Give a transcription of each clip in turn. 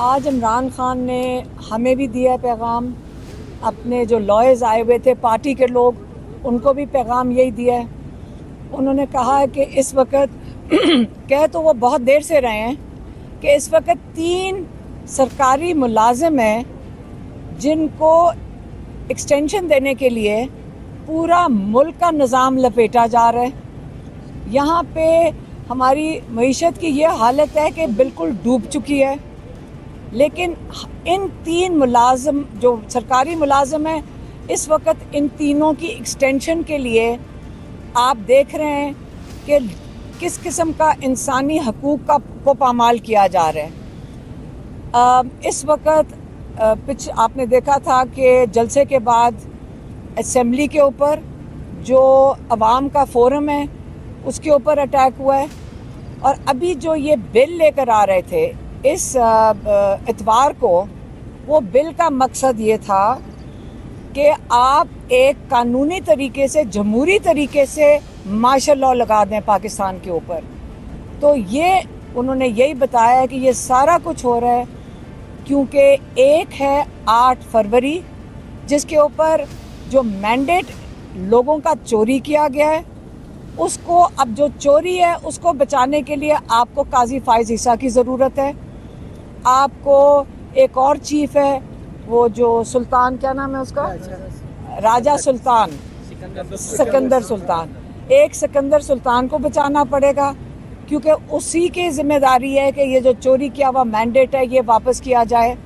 आज इमरान खान ने हमें भी दिया पैगाम, अपने जो लॉयर्स आए हुए थे पार्टी के लोग, उनको भी पैगाम यही दिया है। उन्होंने कहा है कि इस वक्त कह तो वो बहुत देर से रहे हैं कि इस वक्त 3 सरकारी मुलाजिम हैं जिनको एक्सटेंशन देने के लिए पूरा मुल्क का निज़ाम लपेटा जा रहा है। यहाँ पे हमारी मईशत की ये हालत है कि बिल्कुल डूब चुकी है, लेकिन इन 3 मुलाजिम जो सरकारी मुलाजिम हैं, इस वक्त इन तीनों की एक्सटेंशन के लिए आप देख रहे हैं कि किस किस्म का इंसानी हकूक़ को पामाल किया जा रहा है। इस वक्त आपने देखा था कि जलसे के बाद असेंबली के ऊपर जो अवाम का फोरम है उसके ऊपर अटैक हुआ है, और अभी जो ये बिल लेकर आ रहे थे इस इतवार को, वो बिल का मकसद ये था कि आप एक कानूनी तरीके से, जमहूरी तरीके से मार्शल लॉ लगा दें पाकिस्तान के ऊपर। तो ये उन्होंने यही बताया है कि ये सारा कुछ हो रहा है क्योंकि एक है 8 फरवरी जिसके ऊपर जो मैंडेट लोगों का चोरी किया गया है, उसको अब जो चोरी है उसको बचाने के लिए आपको काजी फायज ईसा की ज़रूरत है। आपको एक और चीफ है, वो जो सुल्तान, क्या नाम है उसका, राजा सुल्तान, सिकंदर सुल्तान, एक सिकंदर सुल्तान को बचाना पड़ेगा क्योंकि उसी की जिम्मेदारी है कि ये जो चोरी किया हुआ मैंडेट है ये वापस किया जाए।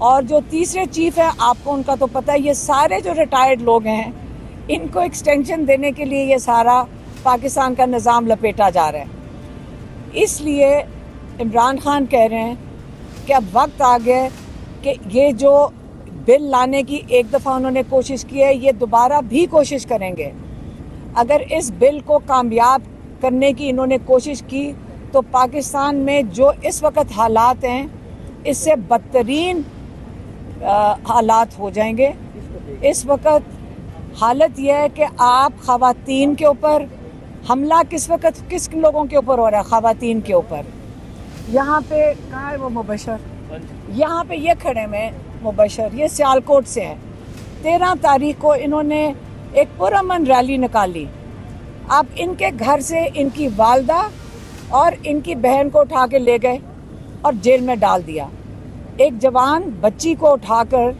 और जो तीसरे चीफ है, आपको उनका तो पता है, ये सारे जो रिटायर्ड लोग हैं इनको एक्सटेंशन देने के लिए ये सारा पाकिस्तान का निज़ाम लपेटा जा रहा है। इसलिए इमरान खान कह रहे हैं कि अब वक्त आ गया कि ये जो बिल लाने की एक दफ़ा उन्होंने कोशिश की है, ये दोबारा भी कोशिश करेंगे। अगर इस बिल को कामयाब करने की इन्होंने कोशिश की तो पाकिस्तान में जो इस वक्त हालात हैं इससे बदतरीन हालात हो जाएंगे। इस वक्त हालत यह है कि आप ख़वातीन के ऊपर हमला किस वक्त किस लोगों के ऊपर हो रहा है, ख़वातीन के ऊपर। यहाँ पे कहाँ है वो मुबशर, यहाँ पे ये खड़े में मुबशर, ये सियालकोट से हैं। 13 तारीख को इन्होंने एक पुरअमन रैली निकाली। अब इनके घर से इनकी वालदा और इनकी बहन को उठा के ले गए और जेल में डाल दिया। एक जवान बच्ची को उठाकर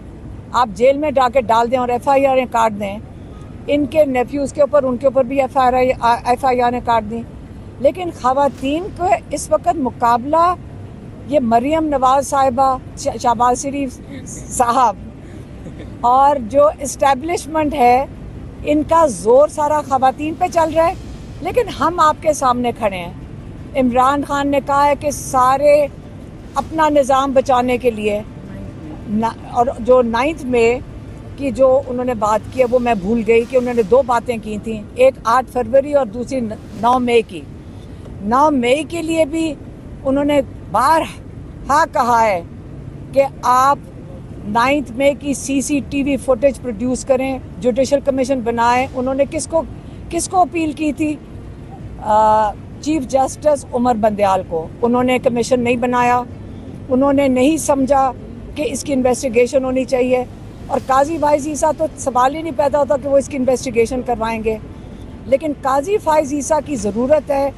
आप जेल में जाके डाल दें और FIR काट दें। इनके नेफ्यूज़ के ऊपर, उनके ऊपर भी FIR काट दी। लेकिन ख़वातीन को इस वक्त मुकाबला ये मरियम नवाज़ साहिबा, शहबाज शरीफ साहब और जो इस्टेब्लिशमेंट है, इनका ज़ोर सारा ख़वातीन पे चल रहा है। लेकिन हम आपके सामने खड़े हैं। इमरान खान ने कहा है कि सारे अपना निज़ाम बचाने के लिए और जो 9 मई की जो उन्होंने बात की है वो मैं भूल गई कि उन्होंने 2 बातें की थी, एक 8 फरवरी और दूसरी 9 मई की। 9 मई के लिए भी उन्होंने बारहा कहा है कि आप 9 मई की CCTV फुटेज प्रोड्यूस करें, जुडिशल कमीशन बनाएं। उन्होंने किसको अपील की थी? चीफ जस्टिस उमर बंदयाल को। उन्होंने कमीशन नहीं बनाया, उन्होंने नहीं समझा कि इसकी इन्वेस्टिगेशन होनी चाहिए। और काजी फायज ईसा तो सवाल ही नहीं पैदा होता कि वो इसकी इन्वेस्टिगेशन करवाएंगे। लेकिन काजी फायज ईसा की ज़रूरत है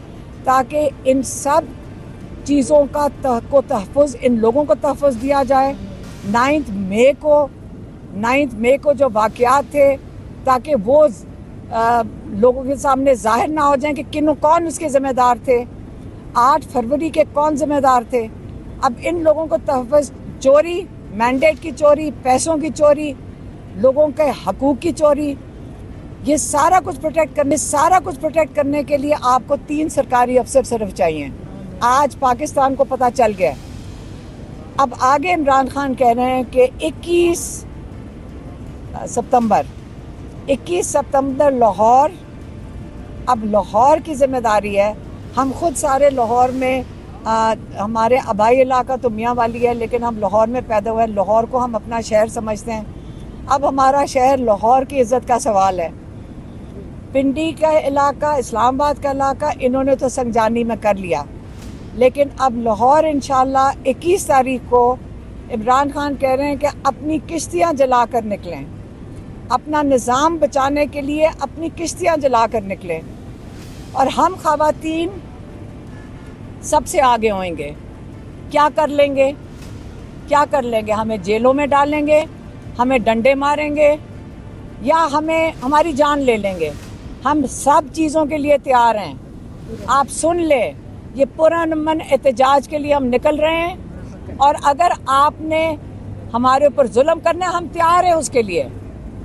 ताकि इन सब चीज़ों का तहफ़्फ़ुज़, इन लोगों को तहफ़्फ़ुज़ दिया जाए। 9 मई को जो वाक़यात थे, ताकि वो लोगों के सामने ज़ाहिर ना हो जाए कि कौन उसके ज़िम्मेदार थे, 8 फरवरी के कौन ज़िम्मेदार थे। अब इन लोगों को तहफ़्फ़ुज़, चोरी, मैंडेट की चोरी, पैसों की चोरी, लोगों के हकूक़ की चोरी, ये सारा कुछ प्रोटेक्ट करने के लिए आपको 3 सरकारी अफसर सिर्फ चाहिए। आज पाकिस्तान को पता चल गया। अब आगे इमरान खान कह रहे हैं कि 21 सितंबर लाहौर, अब लाहौर की ज़िम्मेदारी है। हम खुद सारे लाहौर में, हमारे आबाई इलाका तो मियाँ वाली है, लेकिन हम लाहौर में पैदा हुए, लाहौर को हम अपना शहर समझते हैं। अब हमारा शहर लाहौर की इज़्ज़त का सवाल है। पिंडी का इलाका, इस्लामाबाद का इलाका, इन्होंने तो संजानी में कर लिया। لیکن اب لاہور انشاءاللہ 21 تاریخ کو عمران خان کہہ رہے ہیں کہ اپنی کشتیاں جلا کر نکلیں، اپنا نظام بچانے کے لیے اپنی کشتیاں جلا کر نکلیں، اور ہم خواتین سب سے آگے ہوئیں گے۔ کیا کر لیں گے؟ کیا کر لیں گے؟ ہمیں جیلوں میں ڈالیں گے، ہمیں ڈنڈے ماریں گے، یا ہماری جان لے لیں گے؟ ہم سب چیزوں کے لیے تیار ہیں۔ آپ سن لیں، یہ پرامن احتجاج کے لیے ہم نکل رہے ہیں، اور اگر آپ نے ہمارے اوپر ظلم کرنا ہے، ہم تیار ہیں اس کے لیے۔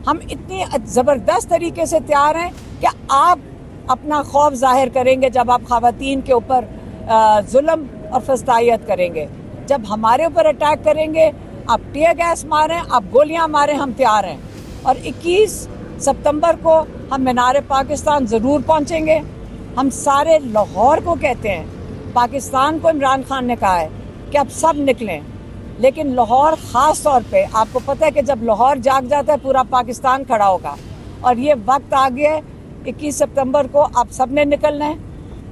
ہم اتنی زبردست طریقے سے تیار ہیں کہ آپ اپنا خوف ظاہر کریں گے جب آپ خواتین کے اوپر ظلم اور فسطائیت کریں گے۔ جب ہمارے اوپر اٹیک کریں گے، آپ ٹیئر گیس ماریں، آپ گولیاں ماریں، ہم تیار ہیں۔ اور 21 ستمبر کو ہم مینار پاکستان ضرور پہنچیں گے۔ ہم سارے لاہور کو کہتے ہیں، پاکستان کو عمران خان نے کہا ہے کہ اب سب نکلیں، لیکن لاہور خاص طور پہ آپ کو پتہ ہے کہ جب لاہور جاگ جاتا ہے پورا پاکستان کھڑا ہوگا، اور یہ وقت آ گیا ہے 21 ستمبر کو آپ سب نے نکلنا ہے۔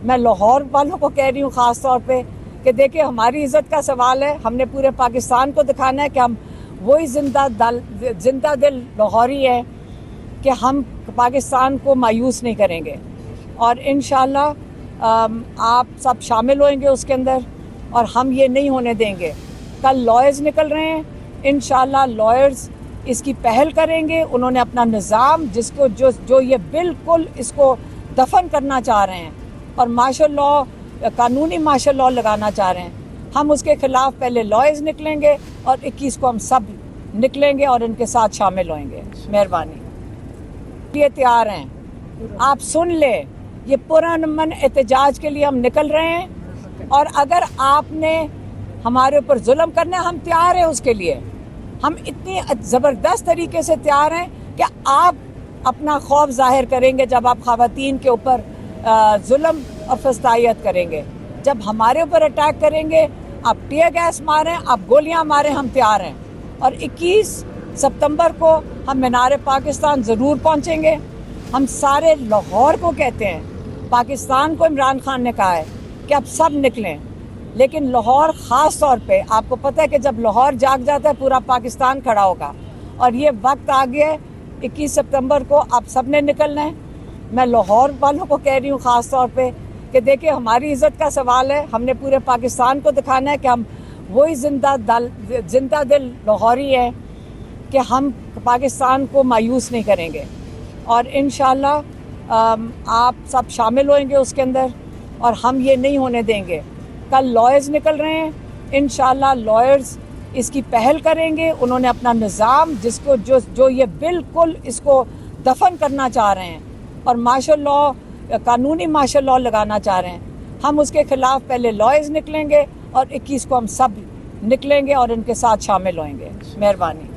میں لاہور والوں کو کہہ رہی ہوں خاص طور پہ کہ دیکھیں، ہماری عزت کا سوال ہے، ہم نے پورے پاکستان کو دکھانا ہے کہ ہم وہی زندہ دل لاہوری ہے، کہ ہم پاکستان کو مایوس نہیں کریں گے، اور انشاءاللہ آپ سب شامل ہوئیں گے اس کے اندر، اور ہم یہ نہیں ہونے دیں گے۔ کل لائرز نکل رہے ہیں، انشاءاللہ لائرز اس کی پہل کریں گے۔ انہوں نے اپنا نظام جو یہ بالکل اس کو دفن کرنا چاہ رہے ہیں اور مارشل لاء، قانونی مارشل لاء لگانا چاہ رہے ہیں، ہم اس کے خلاف پہلے لائرز نکلیں گے، اور 21 کو ہم سب نکلیں گے اور ان کے ساتھ شامل ہوئیں گے۔ مہربانی۔ یہ تیار ہیں، آپ سن لیں، یہ پرامن احتجاج کے لیے ہم نکل رہے ہیں، اور اگر آپ نے ہمارے اوپر ظلم کرنا ہے، ہم تیار ہیں اس کے لیے۔ ہم اتنی زبردست طریقے سے تیار ہیں کہ آپ اپنا خوف ظاہر کریں گے جب آپ خواتین کے اوپر ظلم اور فسطائیت کریں گے۔ جب ہمارے اوپر اٹیک کریں گے، آپ ٹیئر گیس ماریں، آپ گولیاں ماریں، ہم تیار ہیں۔ اور 21 ستمبر کو ہم مینار پاکستان ضرور پہنچیں گے۔ ہم سارے لاہور کو کہتے ہیں، پاکستان کو عمران خان نے کہا ہے کہ اب سب نکلیں، لیکن لاہور خاص طور پہ آپ کو پتہ ہے کہ جب لاہور جاگ جاتا ہے پورا پاکستان کھڑا ہوگا، اور یہ وقت آ گیا ہے 21 ستمبر کو آپ سب نے نکلنا ہے۔ میں لاہور والوں کو کہہ رہی ہوں خاص طور پہ کہ دیکھیں، ہماری عزت کا سوال ہے، ہم نے پورے پاکستان کو دکھانا ہے کہ ہم وہی زندہ دل لاہوری ہے، کہ ہم پاکستان کو مایوس نہیں کریں گے، اور انشاءاللہ آپ سب شامل ہوئیں گے اس کے اندر، اور ہم یہ نہیں ہونے دیں گے۔ کل لائرز نکل رہے ہیں، انشاءاللہ لائرز اس کی پہل کریں گے۔ انہوں نے اپنا نظام جو یہ بالکل اس کو دفن کرنا چاہ رہے ہیں اور مارشل لاء، قانونی مارشل لاء لگانا چاہ رہے ہیں، ہم اس کے خلاف پہلے لائرز نکلیں گے، اور 21 کو ہم سب نکلیں گے اور ان کے ساتھ شامل ہوئیں گے۔ مہربانی۔